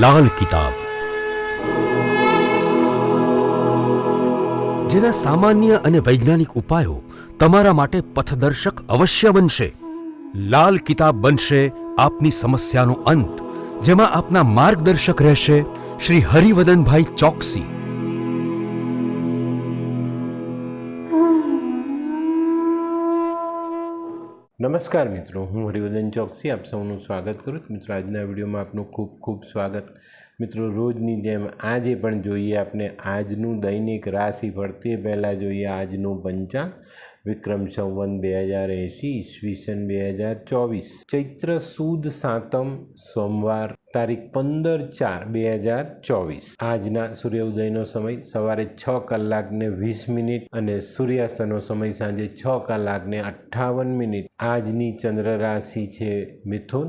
લાલ કિતાબ, જેના સામાન્ય અને વૈજ્ઞાનિક ઉપાયો તમારા માટે પથદર્શક અવશ્ય બનશે. લાલ કિતાબ બનશે આપની સમસ્યાનો અંત, જેમાં આપના માર્ગદર્શક રહેશે શ્રી હરિવદનભાઈ ચોકસી. નમસ્કાર મિત્રો, હું હરિવદન ચોકસી આપ સૌનું સ્વાગત કરું છું. મિત્રો, આજના વિડીયોમાં આપનું ખૂબ ખૂબ સ્વાગત. મિત્રો, રોજની જેમ આજે પણ જોઈએ આપણે આજનું દૈનિક રાશિફળ. તે પહેલાં જોઈએ આજનું પંચાંગ. વિક્રમ સંવત 2080 ઈસવીસન 2024 ચૈત્ર સુદ સાતમ સોમવાર તારીખ 15/4/2024. આજના સૂર્યોદયનો સમય સવારે 6 કલાકને 20 મિનિટ અને સૂર્યાસ્તનો સમય સાંજે 6 કલાકને 58 મિનિટ. આજની ચંદ્ર રાશિ છે મિથુન,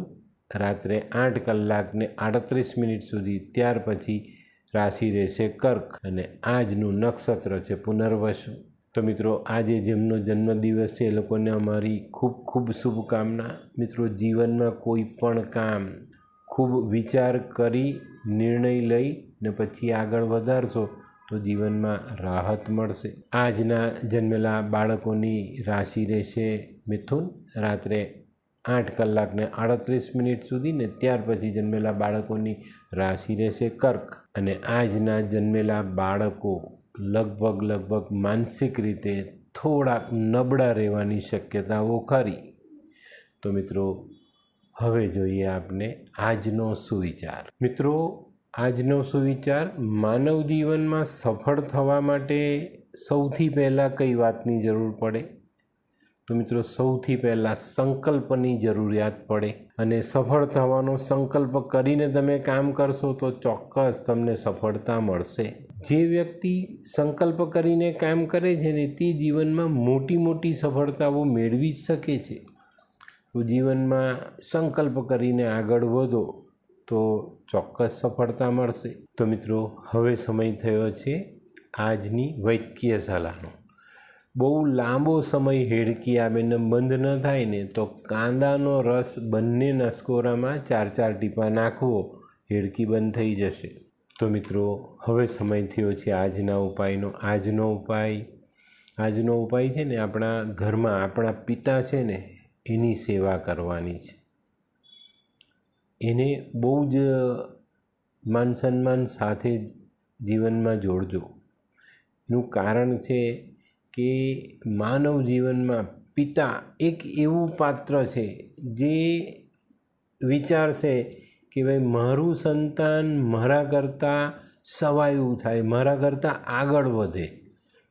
રાત્રે 8 કલાકને 38 મિનિટ સુધી. ત્યાર પછી રાશિ રહેશે કર્ક અને આજનું નક્ષત્ર છે પુનર્વસુ. તો મિત્રો, આજે જેમનો જન્મદિવસ છે એ લોકોને અમારી ખૂબ ખૂબ શુભકામના. મિત્રો, જીવનમાં કોઈ પણ કામ ખૂબ વિચાર કરી નિર્ણય લઈ ને પછી આગળ વધારશો તો જીવનમાં રાહત મળશે. આજના જન્મેલા બાળકોની રાશિ રહેશે મિથુન, રાત્રે 8 કલાકને 38 મિનિટ સુધી ને ત્યાર પછી જન્મેલા બાળકોની રાશિ રહેશે કર્ક. અને આજના જન્મેલા બાળકો લગભગ માનસિક રીતે થોડાક નબળા રહેવાની શક્યતાઓ ખરી. તો મિત્રો, હવે જોઈએ આપણે આજનો સુવિચાર. મિત્રો, આજનો સુવિચાર: માનવ જીવનમાં સફળ થવા માટે સૌથી પહેલાં કઈ વાતની જરૂર પડે? તો મિત્રો, સૌથી પહેલાં સંકલ્પની જરૂરિયાત પડે. અને સફળ થવાનો સંકલ્પ કરીને તમે કામ કરશો તો ચોક્કસ તમને સફળતા મળશે. જે વ્યક્તિ સંકલ્પ કરીને કામ કરે છે ને તે જીવનમાં મોટી સફળતાઓ મેળવી જ શકે છે. તો જીવનમાં સંકલ્પ કરીને આગળ વધો તો ચોક્કસ સફળતા મળશે. તો મિત્રો, હવે સમય થયો છે આજની વૈદ્યકીય સલાહનો. બહુ લાંબો સમય હેડકી આવીને બંધ ન થાય ને તો કાંદાનો રસ બંને નસકોરામાં 4 ટીપા નાખવો, હેડકી બંધ થઈ જશે. તો મિત્રો, હવે સમય થયો છે આજના ઉપાયનો. આજનો ઉપાય છે ને આપણા ઘરમાં આપણા પિતા છે ને એની સેવા કરવાની છે. એને બહુ જ માન સન્માન સાથે જીવનમાં જોડજો. એનું કારણ છે કે માનવ જીવનમાં પિતા એક એવું પાત્ર છે જે વિચારશે કે ભાઈ મારું સંતાન મારા કરતાં સવાયું થાય, મારા કરતાં આગળ વધે.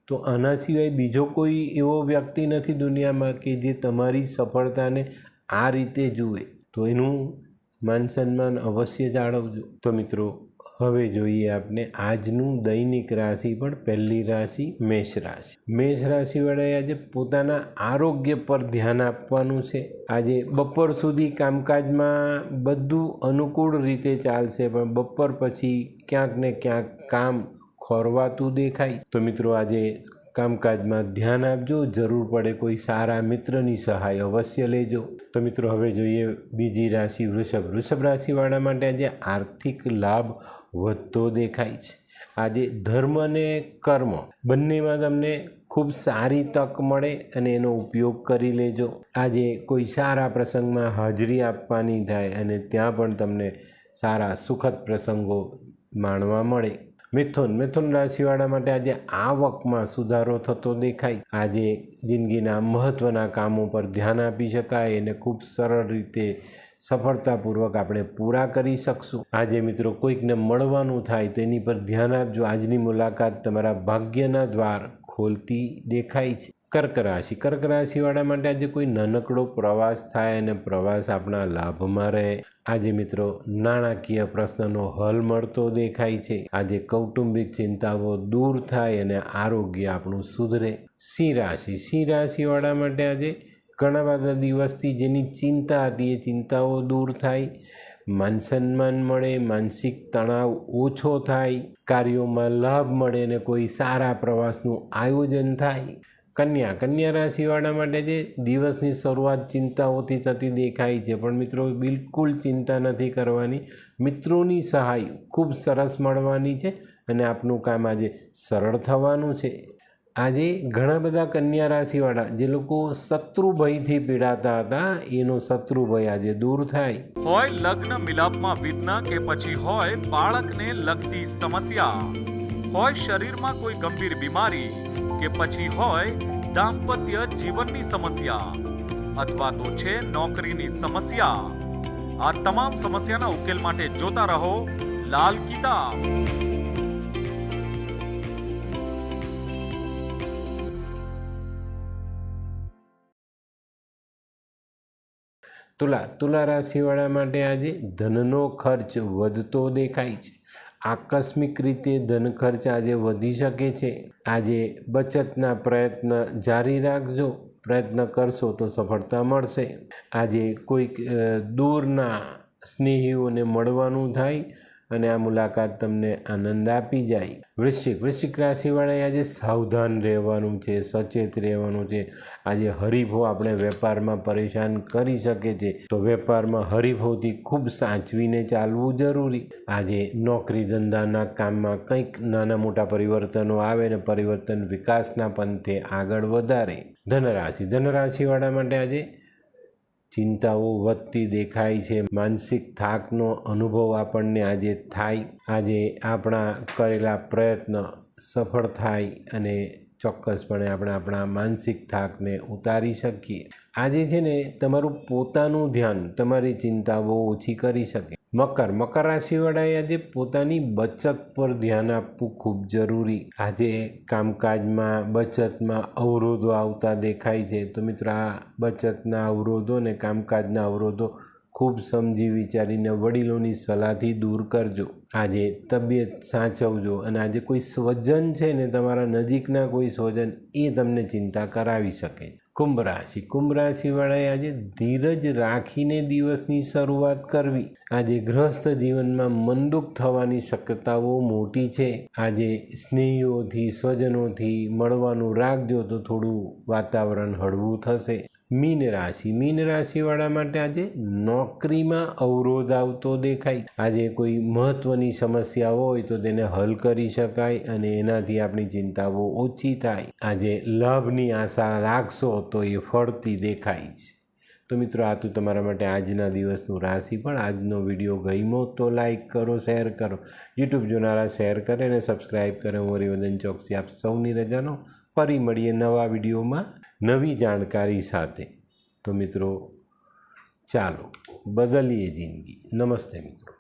તો આના સિવાય બીજો કોઈ એવો વ્યક્તિ નથી દુનિયામાં કે જે તમારી સફળતાને આ રીતે જુએ. તો એનું માન સન્માન અવશ્ય જાળવજો. તો મિત્રો, હવે જોઈએ આપણે આજનું દૈનિક રાશિ. પણ પહેલી રાશિ મેષ રાશિ. મેષ રાશિવાળાએ આજે પોતાના આરોગ્ય પર ધ્યાન આપવાનું છે. આજે બપોર સુધી કામકાજમાં બધું અનુકૂળ રીતે ચાલશે, પણ બપોર પછી ક્યાંક ને ક્યાંક કામ ખોરવાતું દેખાય. તો મિત્રો, આજે કામકાજમાં ધ્યાન આપજો. જરૂર પડે કોઈ સારા મિત્રની સહાય અવશ્ય લેજો. તો મિત્રો, હવે જોઈએ બીજી રાશિ વૃષભ. વૃષભ રાશિવાળા માટે આજે આર્થિક લાભ વધતો દેખાય છે. આજે ધર્મ અને કર્મ બંનેમાં તમને ખૂબ સારી તક મળે અને એનો ઉપયોગ કરી લેજો. આજે કોઈ સારા પ્રસંગમાં હાજરી આપવાની થાય અને ત્યાં પણ તમને સારા સુખદ પ્રસંગો માણવા મળે. મિથુન રાશિવાળા માટે આજે આવકમાં સુધારો થતો દેખાય. આજે જિંદગીના મહત્ત્વના કામો પર ધ્યાન આપી શકાય અને ખૂબ સરળ રીતે સફળતાપૂર્વક આપણે પૂરા કરી શકશું. આજે મિત્રો, કોઈકને મળવાનું થાય તો એની પર ધ્યાન આપજો. આજની મુલાકાત તમારા ભાગ્યના દ્વાર ખોલતી દેખાય છે. કર્ક રાશિવાળા માટે આજે કોઈ નાનકડો પ્રવાસ થાય અને પ્રવાસ આપણા લાભમાં રહે. આજે મિત્રો, નાણાકીય પ્રશ્નનો હલ મળતો દેખાય છે. આજે કૌટુંબિક ચિંતાઓ દૂર થાય અને આરોગ્ય આપણું સુધરે. સિંહ રાશિવાળા માટે આજે ઘણા બધા દિવસથી જેની ચિંતા હતી એ ચિંતાઓ દૂર થાય. માન સન્માન મળે, માનસિક તણાવ ઓછો થાય, કાર્યોમાં લાભ મળે અને કોઈ સારા પ્રવાસનું આયોજન થાય. કન્યા રાશિવાળા માટે જે દિવસની શરૂઆત ચિંતાઓથી થતી દેખાય છે, પણ મિત્રો બિલકુલ ચિંતા નથી કરવાની. મિત્રોની સહાય ખૂબ સરસ મળવાની છે અને આપનું કામ આજે સરળ થવાનું છે. આજે ઘણા બધા કન્યા રાશિવાળા જે લોકો શત્રુ ભયથી પીડાતા હતા, એનો શત્રુ ભય આજે દૂર થાય. હોય લગ્ન મિલાપમાં વિઘ્ન કે પછી હોય બાળકને લગતી સમસ્યા, હોય શરીરમાં કોઈ ગંભીર બીમારી કે પછી હોય દાંપત્ય જીવનની સમસ્યા અથવા તો છે નોકરીની સમસ્યા, આ તમામ સમસ્યાના ઉકેલ માટે જોતા રહો લાલ કિતાબ. તુલા રાશિવાળા માટે આજે ધનનો ખર્ચ વધતો દેખાય છે. આકસ્મિક રીતે ધન ખર્ચ આજે વધી શકે છે. આજે બચતના પ્રયત્ન જારી રાખજો. પ્રયત્ન કરશો તો સફળતા મળશે. આજે કોઈક દૂરના સ્નેહીઓને મળવાનું થાય અને આ મુલાકાત તમને આનંદ આપી જાય. વૃશ્ચિક રાશિવાળાએ આજે સાવધાન રહેવાનું છે, સચેત રહેવાનું છે. આજે હરીફો આપણે વેપારમાં પરેશાન કરી શકે છે, તો વેપારમાં હરીફોથી ખૂબ સાચવીને ચાલવું જરૂરી. આજે નોકરી ધંધાના કામમાં કંઈક નાના મોટા પરિવર્તનો આવે ને પરિવર્તન વિકાસના પંથે આગળ વધારે. ધનરાશિવાળા માટે આજે ચિંતાઓ વધતી દેખાય છે. માનસિક થાકનો અનુભવ આપણને આજે થાય. આજે આપણા કરેલા પ્રયત્ન સફળ થાય અને ચોક્કસપણે આપણે આપણા માનસિક થાકને ઉતારી શકીએ. આજે છે ને તમારું પોતાનું ધ્યાન તમારી ચિંતાઓ ઓછી કરી શકે. મકર રાશિવાળાએ આજે પોતાની બચત પર ધ્યાન આપવું ખૂબ જરૂરી. આજે કામકાજમાં બચતમાં અવરોધો આવતા દેખાય છે, તો મિત્રો આ બચતના અવરોધો ને કામકાજના અવરોધો ખૂબ સમજી વિચારીને વડીલોની સલાહથી દૂર કરજો. આજે તબિયત સાચવજો. અને આજે કોઈ સ્વજન છે ને તમારા નજીકના કોઈ સ્વજન એ તમને ચિંતા કરાવી શકે. કુંભ રાશિવાળાએ આજે ધીરજ રાખીને દિવસની શરૂઆત કરવી. આજે ગૃહસ્થ જીવનમાં મનદુખ થવાની શક્યતાઓ મોટી છે. આજે સ્નેહીઓથી સ્વજનોથી મળવાનું રાખજો તો થોડું વાતાવરણ હળવું થશે. મીન રાશિવાળા માટે આજે નોકરીમાં અવરોધ આવતો દેખાય. આજે કોઈ મહત્વની સમસ્યા હોય તો તેને હલ કરી શકાય અને એનાથી આપણી ચિંતાઓ ઓછી થાય. આજે લાભની આશા રાખશો તો એ ફળતી દેખાય છે. તો મિત્રો આ તો તમારા માટે આજના દિવસનું રાશિફળ. આજનો વિડીયો ગમ્યો તો લાઈક કરો, શેર કરો. યુટ્યુબ જોનારા શેર કરે અને સબસ્ક્રાઈબ કરે. હું હરિવર્ધન ચોકસી આપ સૌની રજાનો. ફરી મળીએ નવા વિડીયોમાં નવી જાણકારી સાથે. તો મિત્રો ચાલો બદલીએ જિંદગી. નમસ્તે મિત્રો.